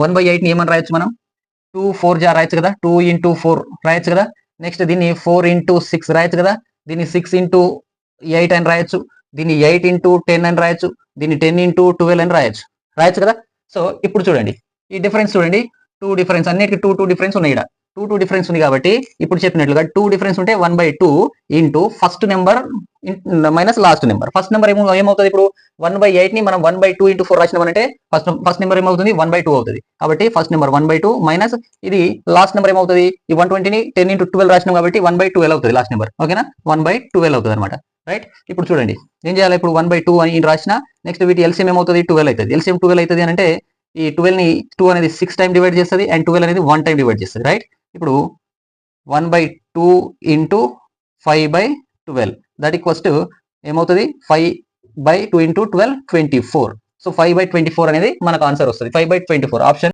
1/8 ని ఏమని రాయొచ్చు మనం? 2 4 జా రాయొచ్చు కదా, 2 into 4 రాయొచ్చు కదా. నెక్స్ట్ దీన్ని 4 into 6 రాయొచ్చు కదా, దీన్ని 6 into 8 అని రాయొచ్చు, దీన్ని 8 into 10 అని రాయొచ్చు, దీన్ని 10 into 12 అని రాయొచ్చు కదా. సో ఇప్పుడు చూడండి ఈ డిఫరెన్స్ చూడండి, 2 డిఫరెన్స్ అన్నిటికీ 2 డిఫరెన్స్ ఉన్నాయి ఇక్కడ. 2 డిఫరెన్స్ ఉంది కాబట్టి ఇప్పుడు చెప్పినట్లుగా 2 డిఫరెన్స్ ఉంటే 1/2 into first number minus last number. First number ఏమవుతుంది ఇప్పుడు 1/8 ని మనం 1/2 into 4 రాసినామంటే ఫస్ట్ నెంబర్ ఏమవుతుంది 1/2 అవుతుంది. కాబట్టి ఫస్ట్ నెంబర్ 1/2 మైనస్ ఇది లాస్ట్ నెంబర్ ఏమవుతుంది, ఈ 120ని 10 into 12 రాసినాం కాబట్టి 1/12 అవుతుంది లాస్ట్ నెంబర్. ఓకేనా, 1/12 అవుతుంది అనమాట. రైట్, ఇప్పుడు చూడండి ఏం చేయాలి, ఇప్పుడు 1/2 అని రాసిన, నెక్స్ట్ వీటి ఎల్సిఎం ఏమవుతుంది 12 అవుతుంది. ఎల్సిఎం 12 అవుతుంది అని అంటే ఈ 12 ని 2 అనేది 6 టైం డివైడ్ చేస్తుంది అండ్ 12 అనేది 1 టైం డివైడ్ చేస్తుంది. రైట్, ఇప్పుడు 1/2 into 5/12 దట్ ఈక్వల్స్ టు ఏమవుతుంది 5/2 into 12 24. సో 5/24 అనేది మనకు ఆన్సర్ వస్తుంది. 5/24 ఆప్షన్